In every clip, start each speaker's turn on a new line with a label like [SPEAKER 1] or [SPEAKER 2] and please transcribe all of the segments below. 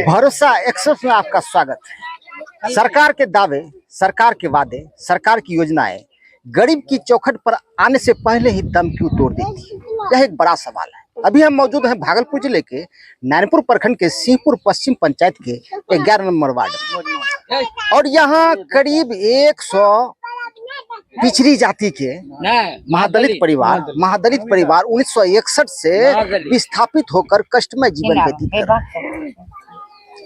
[SPEAKER 1] भरोसा एक्सप्रेस में आपका स्वागत है। सरकार के दावे, सरकार के वादे, सरकार की योजनाएं गरीब की चौखट पर आने से पहले ही दम क्यों तोड़ देती है, यह एक बड़ा सवाल है। अभी हम मौजूद हैं भागलपुर जिले के नैनपुर प्रखंड के सिंहपुर पश्चिम पंचायत के 11 नंबर वार्ड में, और यहाँ करीब 100 पिछड़ी जाति के महादलित परिवार 1961 से विस्थापित होकर कष्टमय जीवन व्यतीत कर रहे हैं।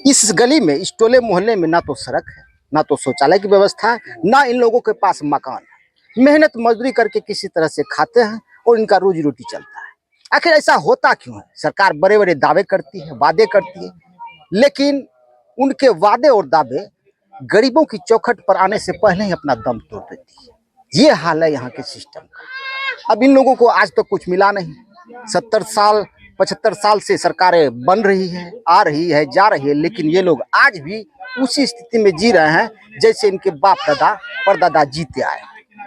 [SPEAKER 1] इस गली में, इस टोले मोहल्ले में ना तो सड़क है, ना तो शौचालय की व्यवस्था है, ना इन लोगों के पास मकान है। मेहनत मजदूरी करके किसी तरह से खाते हैं और इनका रोजी रोटी चलता है। आखिर ऐसा होता क्यों है? सरकार बड़े बड़े दावे करती है, वादे करती है, लेकिन उनके वादे और दावे गरीबों की चौखट पर आने से पहले ही अपना दम तोड़ देती है। ये हाल है यहाँ के सिस्टम का। अब इन लोगों को आज तक कुछ मिला नहीं। 70 साल 75 साल से सरकारें बन रही है, आ रही है, जा रही है, लेकिन ये लोग आज भी उसी स्थिति में जी रहे हैं जैसे इनके बाप दादा परदादा जीते आए।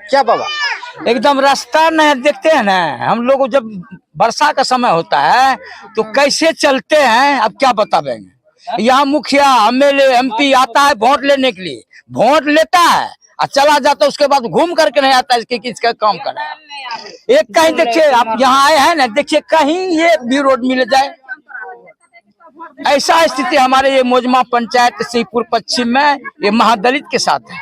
[SPEAKER 1] क्या बाबा?
[SPEAKER 2] एकदम रास्ता नहीं देखते हैं ना हम लोग। जब वर्षा का समय होता है तो कैसे चलते हैं, अब क्या बताएंगे। यहाँ मुखिया एमएलए एमपी आता है वोट लेने के लिए, वोट लेता है और चला जाता है, उसके बाद घूम करके नहीं आता है कि किसका काम करना है। एक कहीं देखिए, आप यहाँ आए हैं ना, देखिए कहीं ये भी रोड मिल जाए। ऐसा स्थिति हमारे ये मोजमा पंचायत सिंहपुर पश्चिम में ये महादलित के साथ है।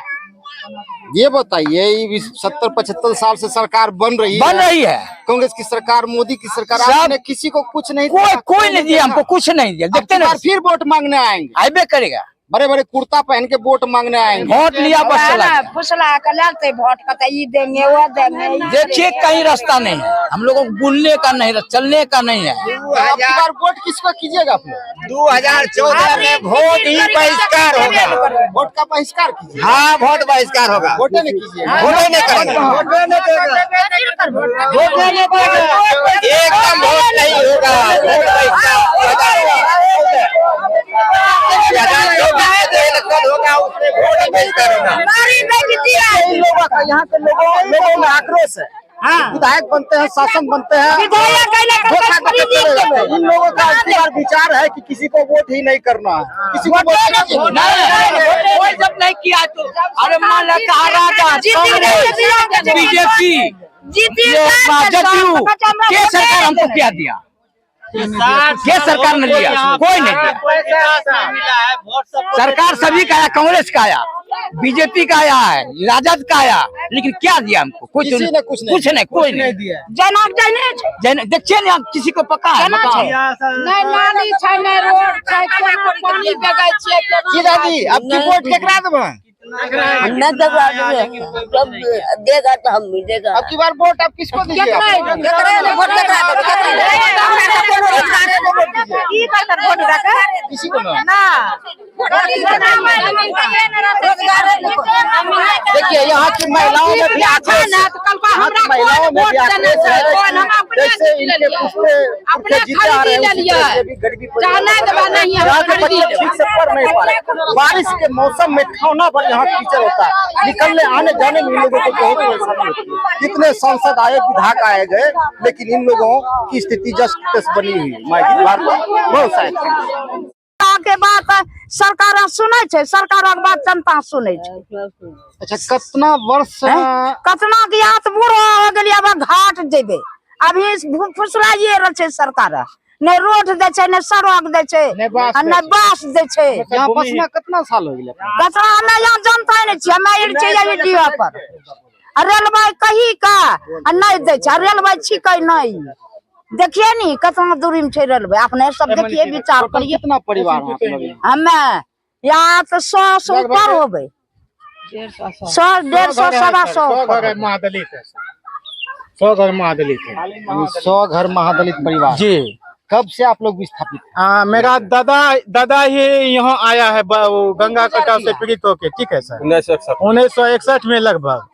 [SPEAKER 1] ये बताइए, 70-75 साल से सरकार बन रही है, कांग्रेस की सरकार, मोदी की सरकार, आपने किसी को कुछ नहीं दिया?
[SPEAKER 2] कोई नहीं दिया, हमको कुछ नहीं दिया। देखते ना, फिर
[SPEAKER 1] वोट मांगने आएंगे,
[SPEAKER 2] आइबे करेगा।
[SPEAKER 1] बड़े बड़े कुर्ता पहन के वोट मांगने आएंगे।
[SPEAKER 2] वोट लिया बस चला
[SPEAKER 3] फुसला कर लगते वोट का ये देंगे वो देंगे।
[SPEAKER 2] देखिए कहीं रास्ता नहीं है, हम लोगों को बुलने का नहीं है, चलने का नहीं है।
[SPEAKER 1] वोट किसको कीजिएगा आप लोग?
[SPEAKER 2] 2014 में वोट ही बहिष्कार होगा।
[SPEAKER 1] वोट का बहिष्कार कीजिए।
[SPEAKER 2] हाँ, वोट बहिष्कार होगा।
[SPEAKER 1] वोट नहीं कीजिए,
[SPEAKER 2] एकदम वोट नहीं होगा।
[SPEAKER 1] यहाँ के लोगों में आक्रोश है। विधायक बनते हैं, शासन बनते हैं, इन लोगों का विचार है कि किसी को वोट ही नहीं करना है, किसी को
[SPEAKER 2] वोट जब नहीं किया तो अरे मान बीजेपी के सरकार हमको क्या दिया? ये सरकार ने दिया, कोई नहीं दिया। सरकार सभी का आया, कांग्रेस का आया, बीजेपी का आया है, राजद का आया, लेकिन क्या दिया हमको? कुछ नहीं, कोई नहीं दिया। देखिए ना, किसी को पका है
[SPEAKER 1] दादी? आपकी वोट केकरा देबे?
[SPEAKER 3] देगा तो हम भी देगा।
[SPEAKER 1] अब की बार वोट आप किसको दीजिए? किसी को ना। देखिए यहाँ की महिलाओं में भी आक्रोश है, जैसे इनके पुष्पे जीते आ रहे हैं, गरीबी ठीक से पढ़ नहीं पा रहे। बारिश के मौसम में ठौना पर यहाँ कीचड़ होता है, निकलने आने जाने में इन लोगों को बहुत परेशानी होती है। कितने सांसद आए, विधायक आए गए, लेकिन इन लोगों की स्थिति जस्ट बनी हुई है। बहुत सारे
[SPEAKER 3] के बात सरकार सुने छे, सरकार बात जनता सुने छे।
[SPEAKER 1] अच्छा, कितना वर्ष
[SPEAKER 3] कितना की हाथ बूढ़ा हो गई, अब घाट जेबे अभी फुसलाइए रहे छे सरकार। ने रोड दे छे, ने सड़क दे छे, ने बास दे छे।
[SPEAKER 1] यहाँ पसना कितना साल हो गया?
[SPEAKER 3] कितना हमें यहाँ जनता नहीं छे, हमें इड़ छे ये जीवा पर रेलवे कहीं का नहीं दे छे, रेलवे छिकै नहीं। देखिए नी कितना दूरी में छे रेलवे, अपने सब देखिए विचार करिए।
[SPEAKER 1] कितना परिवार है
[SPEAKER 3] हमें यहाँ तो 100 से ऊपर हो गए, 100-150 100
[SPEAKER 4] महादलित है, 100 घर महादलित है।
[SPEAKER 1] 100 घर महादलित परिवार
[SPEAKER 4] जी।
[SPEAKER 1] कब से आप लोग विस्थापित?
[SPEAKER 4] मेरा दादा ही यहाँ आया है, वो गंगा कटाव से पीड़ित होके। ठीक है सर, 1961 में लगभग,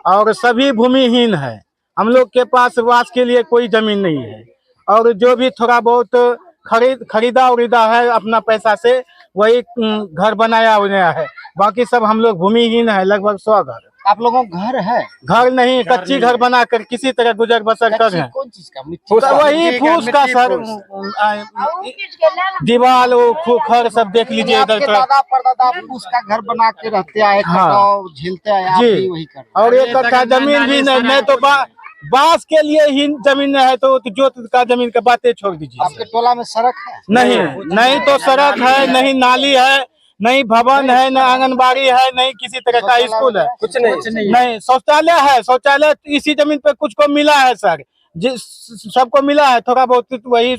[SPEAKER 4] और सभी भूमिहीन है। हम लोग के पास वास के लिए कोई जमीन नहीं है, और जो भी थोड़ा बहुत खरीदा उरीदा है अपना पैसा से, वही घर बनाया है। बाकी सब हम लोग भूमिहीन है, लगभग 100 घर।
[SPEAKER 1] आप लोगों का घर है?
[SPEAKER 4] घर नहीं, कच्ची घर बनाकर किसी तरह गुजर बसर कर रहे हैं।
[SPEAKER 1] कौन चीज का? मिट्टी
[SPEAKER 4] तो वही फूस का सर, दीवार वो खर सब देख लीजिए इधर
[SPEAKER 1] आपके
[SPEAKER 4] का।
[SPEAKER 1] दादा परदादा फूस का घर बना के रहते आए,
[SPEAKER 4] हाँ।
[SPEAKER 1] कटाव झेलते आए, आप भी
[SPEAKER 4] जी,
[SPEAKER 1] वही कर रहे हैं।
[SPEAKER 4] और एक कट्ठा जमीन भी नहीं तो बांस के लिए ही जमीन है, तो जोत का जमीन का बातें छोड़ दीजिए।
[SPEAKER 1] आपके टोला में सड़क है?
[SPEAKER 4] नहीं, नहीं तो सड़क है, नहीं नाली है, नहीं भवन है, न आंगनबाड़ी है, नहीं किसी तरह का स्कूल है, कुछ नहीं। शौचालय है, शौचालय इसी जमीन पे कुछ को मिला है सर, जिस सबको मिला है थोड़ा बहुत, वही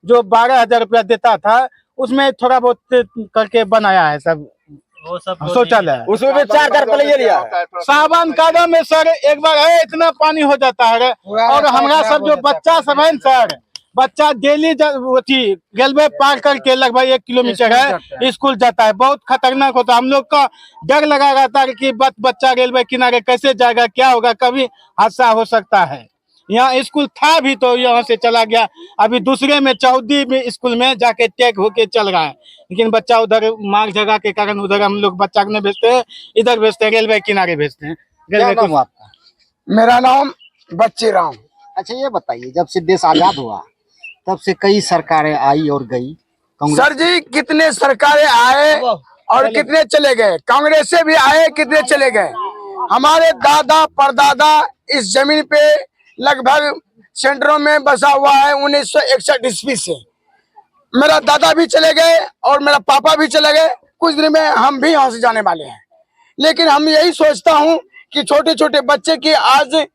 [SPEAKER 4] जो 12,000 रुपया देता था उसमें थोड़ा बहुत करके बनाया है सब शौचालय।
[SPEAKER 2] उसमें भी 4,000 रुपया लिया है।
[SPEAKER 4] सावन कादम में सर एक बार है इतना पानी हो जाता है। और हमारा सब जो बच्चा सब है सर, बच्चा डेली रेलवे पार करके लगभग 1 किलोमीटर है स्कूल जाता है। बहुत खतरनाक होता है, हम लोग का डर लगा रहता है कि बच्चा रेलवे किनारे कैसे जाएगा, क्या होगा, कभी हादसा हो सकता है। यहाँ स्कूल था भी तो यहाँ से चला गया, अभी दूसरे में चौधी में स्कूल में जाके टैग होके चल रहा है, लेकिन बच्चा उधर मार्ग जगह के कारण उधर हम लोग बच्चा को नहीं भेजते हैं, इधर भेजते हैं, रेलवे किनारे भेजते हैं।
[SPEAKER 1] क्या नाम है आपका?
[SPEAKER 5] मेरा नाम बच्ची राम।
[SPEAKER 1] अच्छा ये बताइए, जब से देश आजाद हुआ तब से कई सरकारें आई और गई।
[SPEAKER 5] सर जी कितने सरकारें आए और कितने चले गए, कांग्रेस से भी आए, कितने चले गए। हमारे दादा परदादा इस जमीन पे लगभग सेंटरों में बसा हुआ है 1961 ईस्वी से। मेरा दादा भी चले गए और मेरा पापा भी चले गए, कुछ दिन में हम भी यहाँ से जाने वाले हैं। लेकिन हम यही सोचता हूँ कि छोटे छोटे बच्चे की आज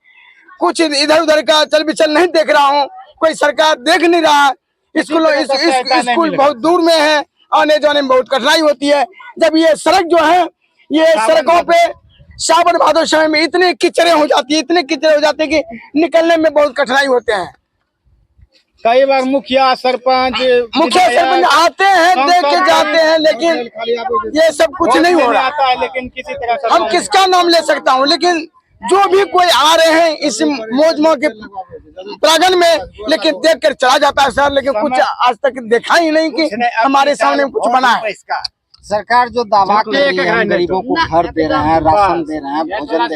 [SPEAKER 5] कुछ इधर उधर का चल बिचल नहीं देख रहा हूँ, कोई सरकार देख नहीं रहा। स्कूल बहुत दूर में है, आने जाने में बहुत कठिनाई होती है। जब ये सड़क जो है, ये सड़कों पे सावन भादो समय में इतने कीचड़े हो जाती है, इतने कीचड़े हो जाते हैं कि निकलने में बहुत कठिनाई होते हैं।
[SPEAKER 4] कई बार मुखिया सरपंच
[SPEAKER 5] आते हैं, देख के जाते हैं, लेकिन ये सब कुछ नहीं हो रहा
[SPEAKER 4] आता है। लेकिन किसी तरह का
[SPEAKER 5] हम किसका नाम ले सकता हूँ, लेकिन जो भी कोई आ रहे हैं इस मौज के प्रांगण में, लेकिन देख कर चला जाता है सर, लेकिन कुछ आज तक देखा ही नहीं कि हमारे सामने कुछ बना है।
[SPEAKER 1] सरकार जो दावा कर रही है, गरीबों को घर दे रहे हैं, राशन दे रहे हैं, भोजन दे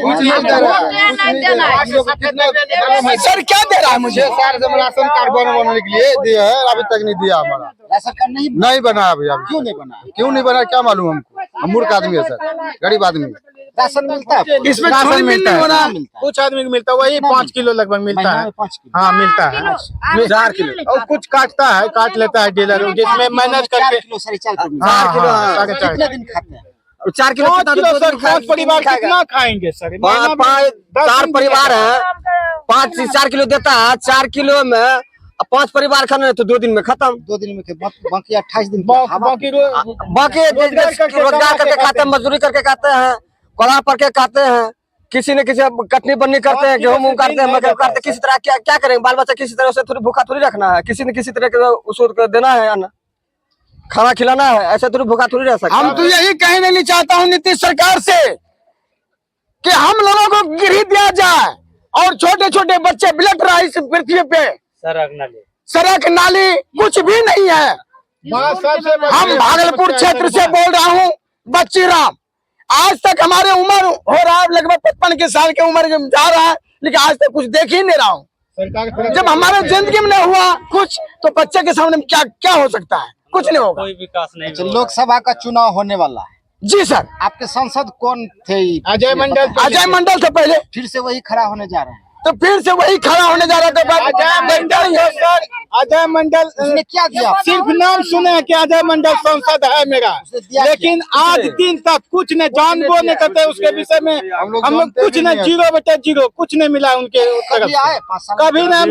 [SPEAKER 1] रहे हैं,
[SPEAKER 5] सर क्या दे रहा है मुझे?
[SPEAKER 6] राशन कार्ड बनाने के लिए दिया है, अभी तक नहीं दिया हमारा।
[SPEAKER 1] राशन कार्ड नहीं
[SPEAKER 6] बना अभी।
[SPEAKER 1] क्यों नहीं बना?
[SPEAKER 6] क्यों नहीं बना क्या मालूम हमको, हम मूर्ख आदमी है सर, गरीब आदमी।
[SPEAKER 1] राशन मिलता है?
[SPEAKER 5] इसमें राशन मिलता है,
[SPEAKER 4] कुछ आदमी को मिलता है, वही 5 किलो लगभग मिलता है।
[SPEAKER 1] 5 किलो?
[SPEAKER 4] हाँ मिलता है 4 किलो, और कुछ काटता है, काट लेता है डीलर, जिसमें मैनेज
[SPEAKER 1] 4
[SPEAKER 4] करके।
[SPEAKER 1] Kilo 4.5 kilo.
[SPEAKER 4] हाँ, हाँ,
[SPEAKER 1] कितने दिन खाते हैं?
[SPEAKER 2] 4 किलो
[SPEAKER 4] 5 किलो सर, 5 परिवार कितना खाएंगे सर?
[SPEAKER 2] 4 परिवार है, 5 से 4 किलो देता है। 4 किलो में 5 परिवार खाना है तो 2 दिन में खत्म।
[SPEAKER 1] 2 दिन में बाकी 28 दिन
[SPEAKER 4] बाकी
[SPEAKER 2] बाकी रोजगार करके खाते हैं, मजदूरी करके खाते हैं, कोला पर के खाते हैं, किसी न किसी कटनी बन्नी करते हैं, गेहूं काटते हैं, मकई काटते हैं। किसी तरह क्या करेंगे, बाल बच्चा किसी तरह से थोड़ी भूखा थोड़ी रखना है, किसी न किसी तरह के उसको देना है, अन्न खाना खिलाना है, ऐसे थोड़ी भूखा थोड़ी रह सकता।
[SPEAKER 5] हम तो यही कहने नहीं चाहता हूँ नीतीश सरकार से कि हम लोगों को गृह दिया जाए और छोटे छोटे बच्चे बिलट रहा है इस पृथ्वी पे। सड़क नाली कुछ भी नहीं है। हम भागलपुर क्षेत्र से बोल रहा हूँ, बच्ची राम। आज तक हमारे उम्र हो रहा है लगभग 55 के साल की उम्र जा रहा है, लेकिन आज तक कुछ देख ही नहीं रहा हूँ। जब हमारे जिंदगी में नहीं हुआ कुछ, तो बच्चे के सामने क्या क्या हो सकता है? कुछ नहीं होगा।
[SPEAKER 4] कोई विकास नहीं।
[SPEAKER 1] लोकसभा का चुनाव होने वाला है
[SPEAKER 5] जी सर।
[SPEAKER 1] आपके सांसद कौन थे?
[SPEAKER 4] अजय मंडल।
[SPEAKER 5] अजय मंडल से पहले
[SPEAKER 1] फिर से वही खड़ा होने जा रहे हैं,
[SPEAKER 5] तो फिर से वही खड़ा होने जा रहा था।
[SPEAKER 4] अजय मंडल
[SPEAKER 1] उसने क्या दिया?
[SPEAKER 4] सिर्फ नाम सुने हैं कि अजय मंडल सांसद है मेरा, लेकिन आज दिन तक कुछ नहीं, जानबो नहीं करते उसके विषय में। हम लोग कुछ नहीं, 0/0 कुछ नहीं मिला उनके तरफ से। कभी नहीं।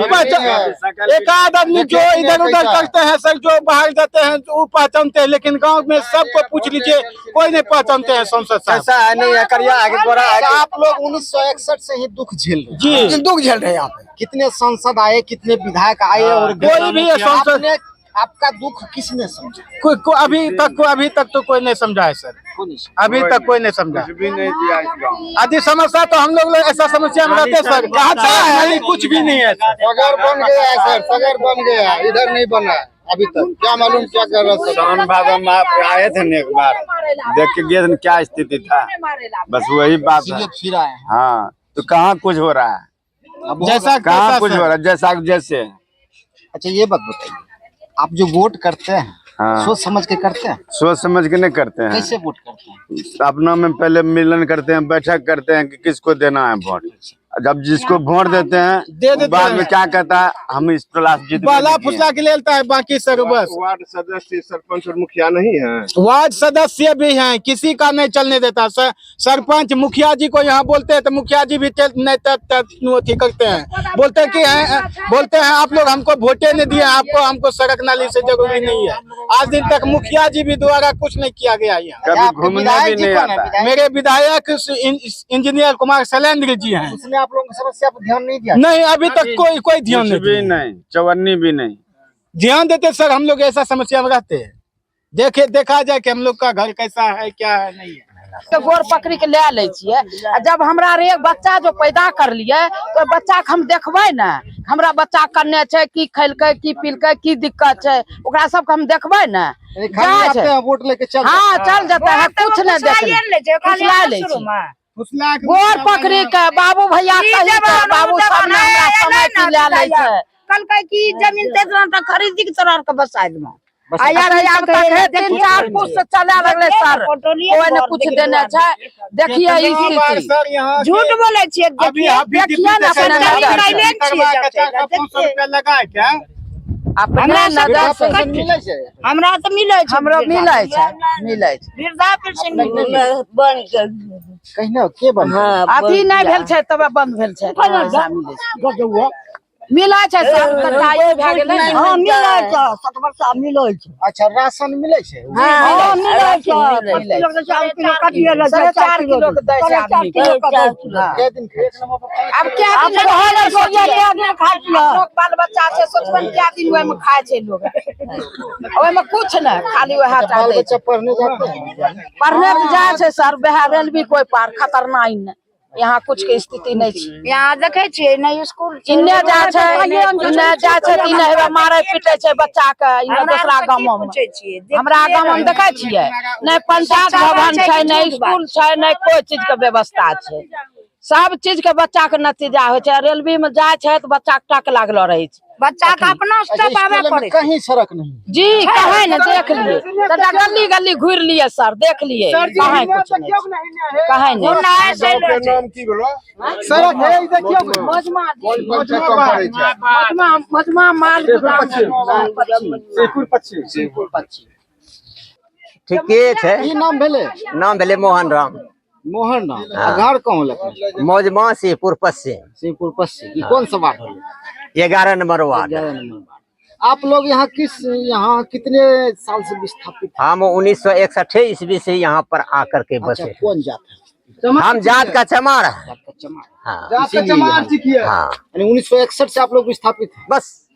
[SPEAKER 4] एक आध आदमी जो इधर उधर करते हैं सर, जो बाहर जाते हैं वो पहचानते हैं, लेकिन गाँव में सबको पूछ लीजिए, कोई नहीं पहचानते हैं सांसद साहब।
[SPEAKER 2] ऐसा है नहीं है, करिया आगे गोरा है।
[SPEAKER 1] आप लोग 1961 से ही दुख झेल रहे हैं।
[SPEAKER 4] जी
[SPEAKER 5] दुख झेल रहे हैं यहाँ पे।
[SPEAKER 1] कितने सांसद आए, कितने विधायक आए, और
[SPEAKER 4] कोई भी सांसद,
[SPEAKER 1] आपने आपका दुख किसने समझा?
[SPEAKER 4] अभी तक तो कोई नहीं समझा है सर, अभी तक कोई नहीं समझा। आदि समस्या तो हम लोग ऐसा समस्या में रहते सर, कुछ भी नहीं है।
[SPEAKER 6] सगर बन गया है सर, सगर बन गया, इधर नहीं बना है। अभी तक क्या मालूम क्या कर रहा है।
[SPEAKER 7] सावन भादो में आप आए थे ना एक बार, देख के गए थे क्या स्थिति था, बस वही बात है।
[SPEAKER 1] फिर आए हैं।
[SPEAKER 7] हाँ, तो कहाँ कुछ हो रहा है,
[SPEAKER 4] जैसा
[SPEAKER 7] कहाँ कुछ हो रहा है, जैसा जैसे।
[SPEAKER 1] अच्छा ये बात बताइए, आप जो वोट करते हैं
[SPEAKER 7] हाँ।
[SPEAKER 1] सोच समझ के करते हैं?
[SPEAKER 7] सोच समझ के नहीं करते हैं,
[SPEAKER 1] कैसे वोट करते हैं?
[SPEAKER 7] अपनों में पहले मिलन करते हैं, बैठक करते हैं कि किसको देना है वोट। जब जिसको वोट देते हैं
[SPEAKER 4] दे देते
[SPEAKER 7] बाद में
[SPEAKER 4] हैं।
[SPEAKER 7] क्या कहता है, हम इस क्लास जीत
[SPEAKER 4] बाला फुसला के लेता है, बाकी सर बस।
[SPEAKER 6] वार्ड सदस्य, सरपंच और मुखिया नहीं है।
[SPEAKER 4] वार्ड सदस्य भी हैं, किसी का नहीं चलने देता। सरपंच मुखिया जी को यहाँ बोलते हैं तो मुखिया जी भी नहीं करते हैं, बोलते हैं आप लोग हमको वोटे नहीं दिए, आपको हमको सड़क नाली से जरूरी नहीं है। आज दिन तक मुखिया जी भी द्वारा कुछ नहीं किया गया यहाँ।
[SPEAKER 7] कभी घूमने भी नहीं आता।
[SPEAKER 4] मेरे विधायक इंजीनियर कुमार शैलेंद्र जी हैं।
[SPEAKER 1] उसने आप लोगों की समस्या पर ध्यान नहीं दिया?
[SPEAKER 4] नहीं, अभी तक कोई ध्यान
[SPEAKER 7] कुछ भी नहीं, चवन्नी भी नहीं
[SPEAKER 4] ध्यान देते सर। हम लोग ऐसा समस्या में रहते हैं, देखा जाए कि हम लोग का घर कैसा है, क्या है, नहीं है।
[SPEAKER 3] तो गोर पकड़ी के ले ले छिए। आ जब हमरा रे एक बच्चा जो पैदा कर लिए तो बच्चा के हम देखबै ना, हमरा बच्चा कन्ने छै, की खैलकै, की पीलकै, की दिक्कत छै, ओकरा सब के हम देखबै ना।
[SPEAKER 1] खाली आते हैं वोट लेके चल
[SPEAKER 3] हाँ चल जाते हैं, कुछ नहीं फुसला ले छी। गोर पकड़ी के बाबू भैया कही के बाबू सब ने हमरा समय की ले ले छै। कल की जमीन तेजना तक खरीदी के तोरा के बसाय दम। यार अब तक है 3-4 फुट से चले लगले सर, कोई ने कुछ देने छै। देखिए ई स्थिति, झूठ बोले छिए। देखिए ना अपने
[SPEAKER 4] लगा क्या
[SPEAKER 3] अपने नजर से
[SPEAKER 8] हमरा तो मिले छै,
[SPEAKER 3] हमरो मिले छै।
[SPEAKER 8] वृद्धा पेंशन बन
[SPEAKER 1] कहीं ना के बन
[SPEAKER 3] अभी नहीं भेल छै तब बंद भेल छै। पैसा मिले छै, मिले छै सब कटाई भए गेलै।
[SPEAKER 8] हां मिले छै, 7 वर्ष मिले छै।
[SPEAKER 1] अच्छा राशन मिले छै?
[SPEAKER 8] हां मिले छै, किलो के 4 किलो काटिए ले
[SPEAKER 3] 4 किलो के दै छै आदमी के।
[SPEAKER 1] के दिन
[SPEAKER 3] अब क्या दिन
[SPEAKER 8] खा लिया।
[SPEAKER 3] लोग बाल बच्चा छै, सोचबन क्या दिन ओय में खाए छै लोग, ओय में कुछ न, खाली वह
[SPEAKER 1] बाल
[SPEAKER 3] चाहते
[SPEAKER 1] बच्चा पढ़ने जाते हैं?
[SPEAKER 3] पढ़ने तो जाए छै सर, बहरल भी कोई पार खतरनाक न, यहाँ कुछ के स्थिति नहीं छै।
[SPEAKER 8] यहाँ देखे छिए नहीं स्कूल
[SPEAKER 3] इन्ने जाए छै, इन्ने जाए छै, इन्ने हेबे मारे पीटे छै बच्चा के। इन्ने दूसरा गांव में, हमरा गांव में देखे छिए नहीं पंचायत भवन छै, नहीं स्कूल छै, नहीं कोई चीज के व्यवस्था छै। सब चीज के बच्चा के नतीजा हो छै। रेलवे में जाए छै तो बच्चा के टक लागलो रहे छै।
[SPEAKER 8] बच्चा का अपना स्टेप आवे पड़े
[SPEAKER 1] कहीं सड़क नहीं
[SPEAKER 3] जी कहीं न देख लिए, गली गली घूर लिए सर, देख लिए कहीं कुछ नहीं, कहीं नहीं।
[SPEAKER 6] नाम की बोलो?
[SPEAKER 4] सड़क है देखियो,
[SPEAKER 3] मजमा
[SPEAKER 6] पंचायत कम पड़े छै।
[SPEAKER 3] मजमा माल
[SPEAKER 6] शेखपुर पश्चिम।
[SPEAKER 2] ठीके छै।
[SPEAKER 1] की नाम भेले?
[SPEAKER 2] नाम भेले मोहन राम।
[SPEAKER 1] मोहन नाम। घर कहाँ लगे?
[SPEAKER 2] मौजमा शिवपुर पश्चिम,
[SPEAKER 1] शिवपुर पश्चिम। कौन सा वार्ड है?
[SPEAKER 2] 11 नंबर वार्ड।
[SPEAKER 1] 11 नंबर। आप लोग यहाँ यहाँ कितने साल से विस्थापित हैं?
[SPEAKER 2] हम 1961 ईस्वी से यहाँ पर आकर के
[SPEAKER 1] अच्छा,
[SPEAKER 2] बसे।
[SPEAKER 1] कौन जात है?
[SPEAKER 2] हम जात का चमार है।
[SPEAKER 1] जात का चमार।
[SPEAKER 2] हाँ,
[SPEAKER 1] इसीलिए यहाँ।
[SPEAKER 2] हाँ,
[SPEAKER 1] यानी 1961 से आप लोग विस्थापित हैं?
[SPEAKER 2] बस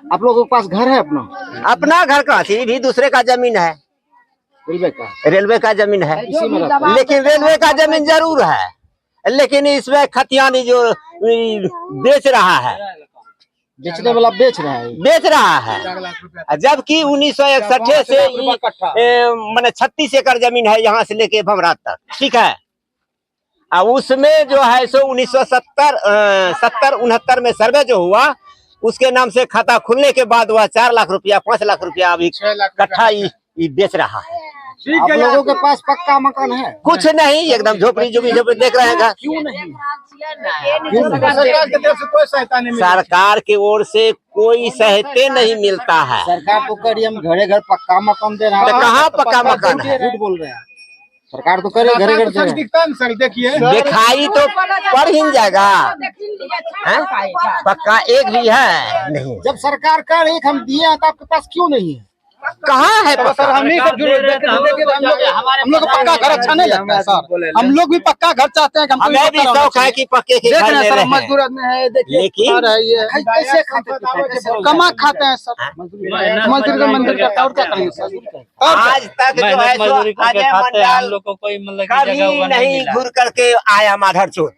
[SPEAKER 1] आप लोगों के पास घर है अपना?
[SPEAKER 2] अपना घर का थी भी दूसरे का जमीन है,
[SPEAKER 1] रेलवे का?
[SPEAKER 2] रेलवे का जमीन है,
[SPEAKER 1] इसी में रहता है।
[SPEAKER 2] लेकिन रेलवे का जमीन जरूर है, लेकिन इसमें खतियानी जो बेच रहा है,
[SPEAKER 1] बेचने वाला बेच रहा है।
[SPEAKER 2] जबकि 1961 से मैंने 36 एकड़ जमीन है यहाँ से लेके भमरा तक, ठीक है। उसमें जो है सो 1970-69 में सर्वे जो हुआ, उसके नाम से खाता खुलने के बाद वह 4 लाख रुपया 5 लाख रुपया अभी कट्ठा ये बेच रहा है।
[SPEAKER 1] आप लोगों के पास पक्का मकान है?
[SPEAKER 2] कुछ नहीं, एकदम झोपड़ी देख रहे हैं।
[SPEAKER 1] क्यों नहीं?
[SPEAKER 4] सरकार की तरफ से कोई सहायता नहीं मिली।
[SPEAKER 2] सरकार की ओर से कोई सहायता नहीं मिलता है।
[SPEAKER 1] सरकार तो करी हम घरे घर पक्का मकान दे रहा है।
[SPEAKER 2] तो कहाँ पक्का मकान है?
[SPEAKER 1] झूठ बोल रहे हैं। सरकार तो करे घरे घर दे रहा है।
[SPEAKER 4] दिखता है सर, देखिए
[SPEAKER 2] दिखाई तो पड़ ही जाएगा, हैं? पक्का एक भी है नहीं।
[SPEAKER 1] जब सरकार कर एक हम दिए हैं तो आपके पास क्यों नहीं है?
[SPEAKER 2] कहाँ है पक्का?
[SPEAKER 4] हम लोग को पक्का घर अच्छा नहीं लगता है सर। हम लोग भी पक्का घर चाहते हैं।
[SPEAKER 2] हमें भी शौक है कि पक्के के घर में रहें।
[SPEAKER 4] मजदूर आदमी है, देखिए
[SPEAKER 2] लेकिन
[SPEAKER 1] कैसे खाते थे?
[SPEAKER 4] कमा खाते हैं सर, मजदूर का मंदिर का। और क्या करेंगे सर?
[SPEAKER 2] आज तक जो है सो अजय मंडल
[SPEAKER 9] लोग को कोई मतलब
[SPEAKER 2] कभी नहीं घूर करके आया माधर चोर।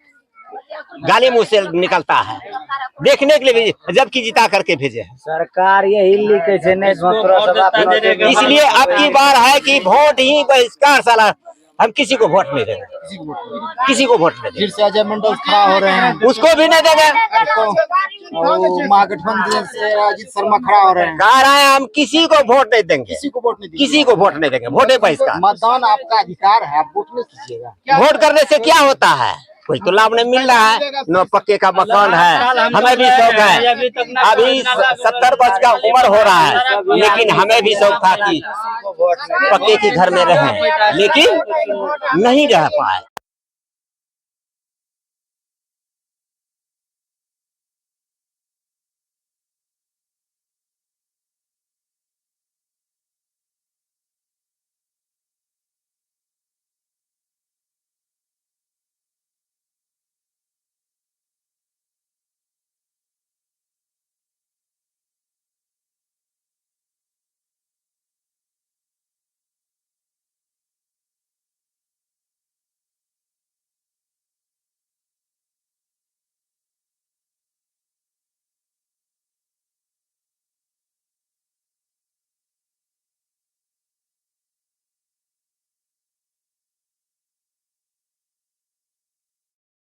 [SPEAKER 9] गाली मुंह से निकलता है, देखने के लिए भी, जबकि जिता करके भेजे हैं।
[SPEAKER 2] सरकार यही लिखे थे नहीं,
[SPEAKER 9] इसलिए अब की बार है कि वोट ही बहिष्कार, साला हम किसी को वोट नहीं देंगे, किसी को वोट नहीं देंगे।
[SPEAKER 6] फिर से अजय मंडल खड़ा हो रहे हैं,
[SPEAKER 9] उसको भी नहीं देंगे।
[SPEAKER 6] और महागठबंधन से अजीत शर्मा खड़ा हो रहे हैं।
[SPEAKER 9] कह रहे हैं हम किसी को वोट नहीं देंगे,
[SPEAKER 6] किसी को वोट नहीं दीजिएगा।
[SPEAKER 9] किसी को वोट नहीं देंगे, वोट है बहिष्कार।
[SPEAKER 6] मतदान आपका अधिकार है, आप वोट नहीं कीजिएगा।
[SPEAKER 9] वोट करने से क्या होता है, कुछ तो लाभ नहीं मिल रहा है। न पक्के का मकान है, हमें भी शौक है, अभी 70 वर्ष का उम्र हो रहा है, लेकिन हमें भी शौक था कि पक्के के घर में रहें, लेकिन नहीं रह पाए।